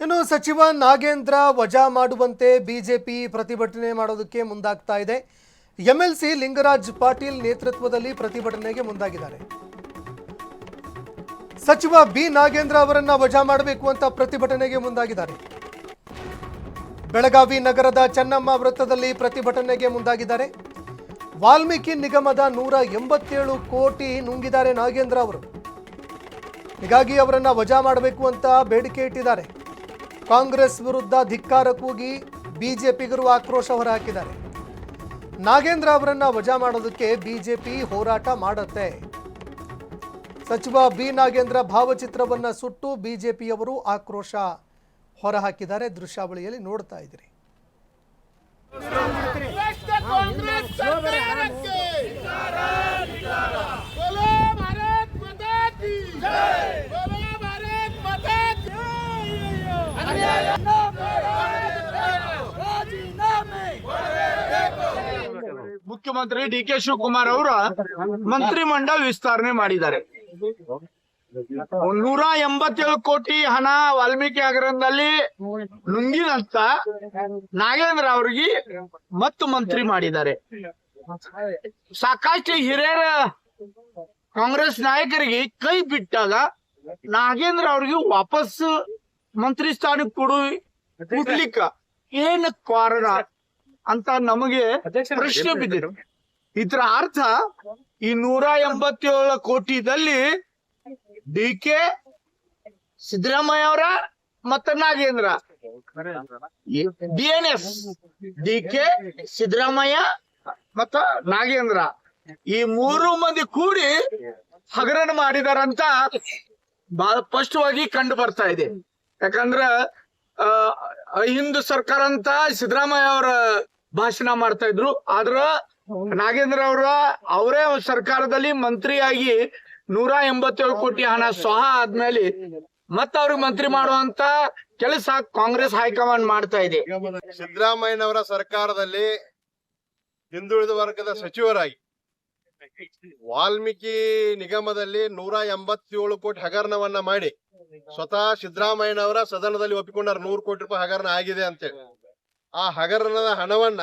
ಇನ್ನು ಸಚಿವ ನಾಗೇಂದ್ರ ವಜಾ ಮಾಡುವಂತೆ ಬಿಜೆಪಿ ಪ್ರತಿಭಟನೆ ಮಾಡೋದಕ್ಕೆ ಮುಂದಾಗ್ತಾ ಇದೆ. ಎಂಎಲ್ಸಿ ಲಿಂಗರಾಜ್ ಪಾಟೀಲ್ ನೇತೃತ್ವದಲ್ಲಿ ಪ್ರತಿಭಟನೆಗೆ ಮುಂದಾಗಿದ್ದಾರೆ. ಸಚಿವ ಬಿ ನಾಗೇಂದ್ರ ಅವರನ್ನ ವಜಾ ಮಾಡಬೇಕು ಅಂತ ಪ್ರತಿಭಟನೆಗೆ ಮುಂದಾಗಿದ್ದಾರೆ. ಬೆಳಗಾವಿ ನಗರದ ಚೆನ್ನಮ್ಮ ವೃತ್ತದಲ್ಲಿ ಪ್ರತಿಭಟನೆಗೆ ಮುಂದಾಗಿದ್ದಾರೆ. ವಾಲ್ಮೀಕಿ ನಿಗಮದ 187 ಕೋಟಿ ನುಂಗಿದ್ದಾರೆ ನಾಗೇಂದ್ರ ಅವರು. ಹೀಗಾಗಿ ಅವರನ್ನ ವಜಾ ಮಾಡಬೇಕು ಅಂತ ಬೇಡಿಕೆ ಇಟ್ಟಿದ್ದಾರೆ. ಕಾಂಗ್ರೆಸ್ ವಿರುದ್ಧ ಧಿಕ್ಕಾರ ಕೂಗಿ ಬಿಜೆಪಿಗರು ಆಕ್ರೋಶ ಹೊರಹಾಕಿದ್ದಾರೆ. ನಾಗೇಂದ್ರ ಅವರನ್ನ ವಜಾ ಮಾಡೋದಕ್ಕೆ ಬಿಜೆಪಿ ಹೋರಾಟ ಮಾಡುತ್ತೆ. ಸಚಿವ ಬಿ ನಾಗೇಂದ್ರ ಭಾವಚಿತ್ರವನ್ನ ಸುಟ್ಟು ಬಿಜೆಪಿಯವರು ಆಕ್ರೋಶ ಹೊರಹಾಕಿದ್ದಾರೆ. ದೃಶ್ಯಾವಳಿಯಲ್ಲಿ ನೋಡ್ತಾ ಇದ್ದೀರಿ. ಮುಖ್ಯಮಂತ್ರಿ ಡಿ ಕೆ ಶಿವಕುಮಾರ್ ಅವರ ಮಂತ್ರಿಮಂಡಲ ವಿಸ್ತರಣೆ ಮಾಡಿದ್ದಾರೆ. 187 ಕೋಟಿ ಹಣ ವಾಲ್ಮೀಕಿ ಹಗರಣದಲ್ಲಿ ನುಂಗಿದಂತ ನಾಗೇಂದ್ರ ಅವರಿಗೆ ಮತ್ತು ಮಂತ್ರಿ ಮಾಡಿದ್ದಾರೆ. ಸಾಕಷ್ಟು ಹಿರಿಯರ ಕಾಂಗ್ರೆಸ್ ನಾಯಕರಿಗೆ ಕೈ ಬಿಟ್ಟಾಗ ನಾಗೇಂದ್ರ ಅವರಿಗೆ ವಾಪಸ್ ಮಂತ್ರಿ ಸ್ಥಾನ ಕೊಡ್ಲಿಕ್ಕ ಏನ್ ಕಾರಣ ಅಂತ ನಮಗೆ ಪ್ರಶ್ನೆ ಬಿದ್ದಿದೆ. ಇದರ ಅರ್ಥ ಈ 187 ಕೋಟಿದಲ್ಲಿ ಡಿ ಕೆ ಸಿದ್ದರಾಮಯ್ಯ ಅವರ ಮತ್ತ Nagendra DNS D K Siddaramaiah ಮತ್ತ ನಾಗೇಂದ್ರ ಈ 3 ಮಂದಿ ಕೂಡಿ ಹಗರಣ ಮಾಡಿದಾರಂತ ಬಹಳ ಸ್ಪಷ್ಟವಾಗಿ ಕಂಡು ಬರ್ತಾ ಇದೆ. ಯಾಕಂದ್ರ ಹಿಂದೂ ಸರ್ಕಾರ ಅಂತ ಸಿದ್ದರಾಮಯ್ಯ ಅವರ ಭಾಷಣ ಮಾಡ್ತಾ ಇದ್ರು. ಆದ್ರ ನಾಗೇಂದ್ರ ಅವರೇ ಸರ್ಕಾರದಲ್ಲಿ ಮಂತ್ರಿಯಾಗಿ 187 ಕೋಟಿ ಹಣ ಸ್ವಹ ಆದ್ಮೇಲೆ ಮತ್ತ ಅವ್ರಿಗೆ ಮಂತ್ರಿ ಮಾಡುವಂತ ಕೆಲಸ ಕಾಂಗ್ರೆಸ್ ಹೈಕಮಾಂಡ್ ಮಾಡ್ತಾ ಇದೆ. ಸಿದ್ದರಾಮಯ್ಯನವರ ಸರ್ಕಾರದಲ್ಲಿ ಹಿಂದುಳಿದ ವರ್ಗದ ಸಚಿವರಾಗಿ ವಾಲ್ಮೀಕಿ ನಿಗಮದಲ್ಲಿ 187 ಕೋಟಿ ಹಗರಣವನ್ನ ಮಾಡಿ ಸ್ವತಃ ಸಿದ್ದರಾಮಯ್ಯನವರ ಸದನದಲ್ಲಿ ಒಪ್ಪಿಕೊಂಡಾರ 100 ಕೋಟಿ ರೂಪಾಯಿ ಹಗರಣ ಆಗಿದೆ ಅಂತೇಳಿ. ಆ ಹಗರಣದ ಹಣವನ್ನ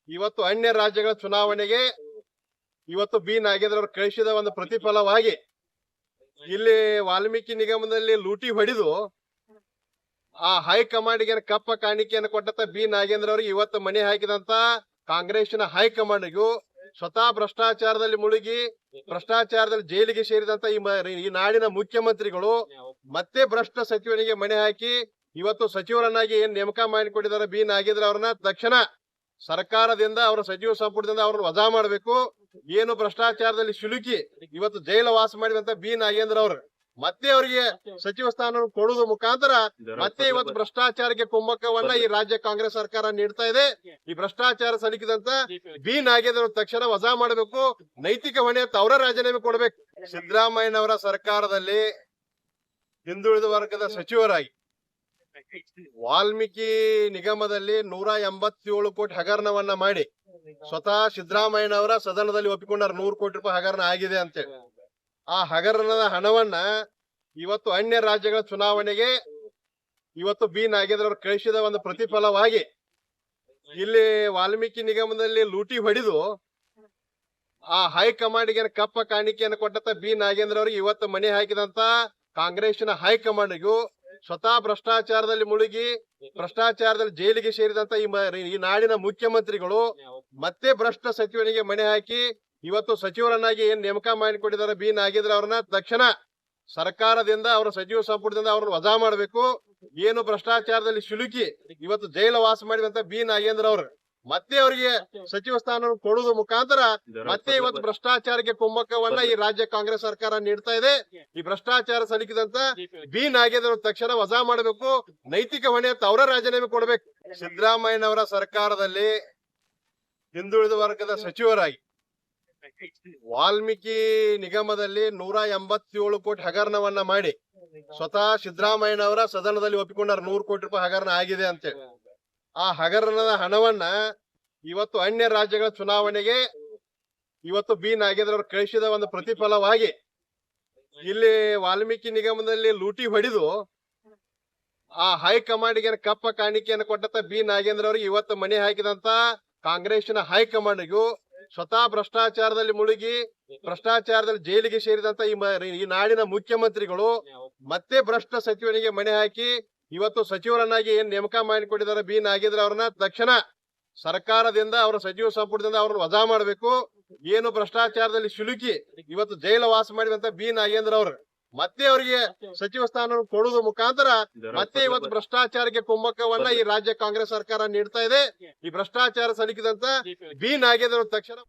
ಇವತ್ತು ಅನ್ಯ ರಾಜ್ಯಗಳ ಚುನಾವಣೆಗೆ ಇವತ್ತು ಬಿ ನಾಗೇಂದ್ರ ಅವರು ಕಳಿಸಿದ ಒಂದು ಪ್ರತಿಫಲವಾಗಿ ಇಲ್ಲಿ ವಾಲ್ಮೀಕಿ ನಿಗಮದಲ್ಲಿ ಲೂಟಿ ಹೊಡೆದು ಆ ಹೈಕಮಾಂಡ್ಗೆ ಕಪ್ಪ ಕಾಣಿಕೆಯನ್ನು ಕೊಟ್ಟಂತ ಬಿ ನಾಗೇಂದ್ರ ಅವರಿಗೆ ಇವತ್ತು ಮಣೆ ಹಾಕಿದಂತ ಕಾಂಗ್ರೆಸ್ನ ಹೈಕಮಾಂಡ್ಗೂ ಸ್ವತಃ ಭ್ರಷ್ಟಾಚಾರದಲ್ಲಿ ಮುಳುಗಿ ಭ್ರಷ್ಟಾಚಾರದಲ್ಲಿ ಜೈಲಿಗೆ ಸೇರಿದಂತ ಈ ನಾಡಿನ ಮುಖ್ಯಮಂತ್ರಿಗಳು ಮತ್ತೆ ಭ್ರಷ್ಟ ಸಚಿವನಿಗೆ ಮಣೆ ಹಾಕಿ ಇವತ್ತು ಸಚಿವರನ್ನಾಗಿ ಏನ್ ನೇಮಕ ಮಾಡಿಕೊಂಡಿದ್ದಾರೆ ಬಿ ನಾಗೇಂದ್ರ ಅವರನ್ನ ತಕ್ಷಣ ಸರ್ಕಾರದಿಂದ ಅವರ ಸಚಿವ ಸಂಪುಟದಿಂದ ಅವ್ರನ್ನ ವಜಾ ಮಾಡಬೇಕು. ಏನು ಭ್ರಷ್ಟಾಚಾರದಲ್ಲಿ ಸಿಲುಕಿ ಇವತ್ತು ಜೈಲ ವಾಸ ಮಾಡಿದಂತ ಬಿ ನಾಗೇಂದ್ರ ಅವರು ಮತ್ತೆ ಅವರಿಗೆ ಸಚಿವ ಸ್ಥಾನ ಕೊಡುವ ಮುಖಾಂತರ ಮತ್ತೆ ಇವತ್ತು ಭ್ರಷ್ಟಾಚಾರಕ್ಕೆ ಕುಮ್ಮಕ್ಕವನ್ನ ಈ ರಾಜ್ಯ ಕಾಂಗ್ರೆಸ್ ಸರ್ಕಾರ ನೀಡ್ತಾ ಇದೆ. ಈ ಭ್ರಷ್ಟಾಚಾರ ಸಲಿಕಿದಂತ ಬಿ ನಾಗೇಂದ್ರ ತಕ್ಷಣ ವಜಾ ಮಾಡಬೇಕು. ನೈತಿಕ ಹೊಣೆ ಅಂತ ಅವರ ರಾಜೀನಾಮೆ ಕೊಡಬೇಕು. ಸಿದ್ದರಾಮಯ್ಯನವರ ಸರ್ಕಾರದಲ್ಲಿ ಹಿಂದುಳಿದ ವರ್ಗದ ಸಚಿವರಾಗಿ ವಾಲ್ಮೀಕಿ ನಿಗಮದಲ್ಲಿ 187 ಕೋಟಿ ಹಗರಣವನ್ನ ಮಾಡಿ ಸ್ವತಃ ಸಿದ್ದರಾಮಯ್ಯನವರ ಸದನದಲ್ಲಿ ಒಪ್ಪಿಕೊಂಡಾರ 100 ಕೋಟಿ ರೂಪಾಯಿ ಹಗರಣ ಆಗಿದೆ ಅಂತೇಳಿ. ಆ ಹಗರಣದ ಹಣವನ್ನ ಇವತ್ತು ಅನ್ಯ ರಾಜ್ಯಗಳ ಚುನಾವಣೆಗೆ ಇವತ್ತು ಬಿ ನಾಗೇಂದ್ರ ಅವರು ಕಳಿಸಿದ ಒಂದು ಪ್ರತಿಫಲವಾಗಿ ಇಲ್ಲಿ ವಾಲ್ಮೀಕಿ ನಿಗಮದಲ್ಲಿ ಲೂಟಿ ಹೊಡೆದು ಆ ಹೈಕಮಾಂಡ್ಗೆ ಕಪ್ಪ ಕಾಣಿಕೆಯನ್ನು ಕೊಟ್ಟಂತ ಬಿ ನಾಗೇಂದ್ರ ಅವರಿಗೆ ಇವತ್ತು ಮಣೆ ಹಾಕಿದಂತ ಕಾಂಗ್ರೆಸ್ನ ಹೈಕಮಾಂಡ್ಗೂ ಸ್ವತಃ ಭ್ರಷ್ಟಾಚಾರದಲ್ಲಿ ಮುಳುಗಿ ಭ್ರಷ್ಟಾಚಾರದಲ್ಲಿ ಜೈಲಿಗೆ ಸೇರಿದಂತ ಈ ನಾಡಿನ ಮುಖ್ಯಮಂತ್ರಿಗಳು ಮತ್ತೆ ಭ್ರಷ್ಟ ಸಚಿವನಿಗೆ ಮಣೆ ಹಾಕಿ ಇವತ್ತು ಸಚಿವರನ್ನಾಗಿ ಏನ್ ನೇಮಕ ಮಾಡಿಕೊಂಡಿದ್ದಾರೆ ಬಿ ನಾಗೇಂದ್ರ ಅವರನ್ನ ತಕ್ಷಣ ಸರ್ಕಾರದಿಂದ ಅವರ ಸಚಿವ ಸಂಪುಟದಿಂದ ಅವ್ರನ್ನ ವಜಾ ಮಾಡಬೇಕು. ಏನು ಭ್ರಷ್ಟಾಚಾರದಲ್ಲಿ ಸಿಲುಕಿ ಇವತ್ತು ಜೈಲ ವಾಸ ಮಾಡಿದಂತ ಬಿ ನಾಗೇಂದ್ರ ಅವರು ಮತ್ತೆ ಅವರಿಗೆ ಸಚಿವ ಸ್ಥಾನ ಕೊಡುವ ಮುಖಾಂತರ ಮತ್ತೆ ಇವತ್ತು ಭ್ರಷ್ಟಾಚಾರಕ್ಕೆ ಕುಮ್ಮಕ್ಕವನ್ನ ಈ ರಾಜ್ಯ ಕಾಂಗ್ರೆಸ್ ಸರ್ಕಾರ ನೀಡ್ತಾ ಇದೆ. ಈ ಭ್ರಷ್ಟಾಚಾರ ಸಲಿಕಿದಂತ ಬಿ ನಾಗೇಂದ್ರ ತಕ್ಷಣ ವಜಾ ಮಾಡಬೇಕು. ನೈತಿಕ ಹೊಣೆ ಅಂತ ಅವರ ರಾಜೀನಾಮೆ ಕೊಡಬೇಕು. ಸಿದ್ದರಾಮಯ್ಯನವರ ಸರ್ಕಾರದಲ್ಲಿ ಹಿಂದುಳಿದ ವರ್ಗದ ಸಚಿವರಾಗಿ ವಾಲ್ಮೀಕಿ ನಿಗಮದಲ್ಲಿ 187 ಕೋಟಿ ಹಗರಣವನ್ನ ಮಾಡಿ ಸ್ವತಃ ಸಿದ್ದರಾಮಯ್ಯನವರ ಸದನದಲ್ಲಿ ಒಪ್ಪಿಕೊಂಡಾರ 100 ಕೋಟಿ ರೂಪಾಯಿ ಹಗರಣ ಆಗಿದೆ ಅಂತೇಳಿ. ಆ ಹಗರಣದ ಹಣವನ್ನ ಇವತ್ತು ಅನ್ಯ ರಾಜ್ಯಗಳ ಚುನಾವಣೆಗೆ ಇವತ್ತು ಬಿ ನಾಗೇಂದ್ರ ಅವರು ಕಳಿಸಿದ ಒಂದು ಪ್ರತಿಫಲವಾಗಿ ಇಲ್ಲಿ ವಾಲ್ಮೀಕಿ ನಿಗಮದಲ್ಲಿ ಲೂಟಿ ಹೊಡೆದು ಆ ಹೈಕಮಾಂಡ್ಗೆ ಕಪ್ಪ ಕಾಣಿಕೆಯನ್ನು ಕೊಟ್ಟಂತ ಬಿ ನಾಗೇಂದ್ರ ಅವರಿಗೆ ಇವತ್ತು ಮಣೆ ಹಾಕಿದಂತ ಕಾಂಗ್ರೆಸ್ನ ಹೈಕಮಾಂಡ್ಗೂ ಸ್ವತಃ ಭ್ರಷ್ಟಾಚಾರದಲ್ಲಿ ಮುಳುಗಿ ಭ್ರಷ್ಟಾಚಾರದಲ್ಲಿ ಜೈಲಿಗೆ ಸೇರಿದಂತ ಈ ನಾಡಿನ ಮುಖ್ಯಮಂತ್ರಿಗಳು ಮತ್ತೆ ಭ್ರಷ್ಟ ಸಚಿವನಿಗೆ ಮಣೆ ಹಾಕಿ ಇವತ್ತು ಸಚಿವರನ್ನಾಗಿ ಏನ್ ನೇಮಕ ಮಾಡಿಕೊಂಡಿದ್ದಾರೆ ಬಿ ನಾಗೇಂದ್ರ ಅವರನ್ನ ತಕ್ಷಣ ಸರ್ಕಾರದಿಂದ ಅವರ ಸಚಿವ ಸಂಪುಟದಿಂದ ಅವ್ರನ್ನ ವಜಾ ಮಾಡಬೇಕು. ಏನು ಭ್ರಷ್ಟಾಚಾರದಲ್ಲಿ ಸಿಲುಕಿ ಇವತ್ತು ಜೈಲ ವಾಸ ಮಾಡಿದಂತ ಬಿ ನಾಗೇಂದ್ರ ಅವರು ಮತ್ತೆ ಅವರಿಗೆ ಸಚಿವ ಸ್ಥಾನ ಕೊಡುವ ಮುಖಾಂತರ ಮತ್ತೆ ಇವತ್ತು ಭ್ರಷ್ಟಾಚಾರಕ್ಕೆ ಕುಮ್ಮಕ್ಕವನ್ನ ಈ ರಾಜ್ಯ ಕಾಂಗ್ರೆಸ್ ಸರ್ಕಾರ ನೀಡ್ತಾ ಇದೆ. ಈ ಭ್ರಷ್ಟಾಚಾರ ಸಲಿಕಿದಂತ ಬಿ ನಾಗೇಂದ್ರ ತಕ್ಷಣ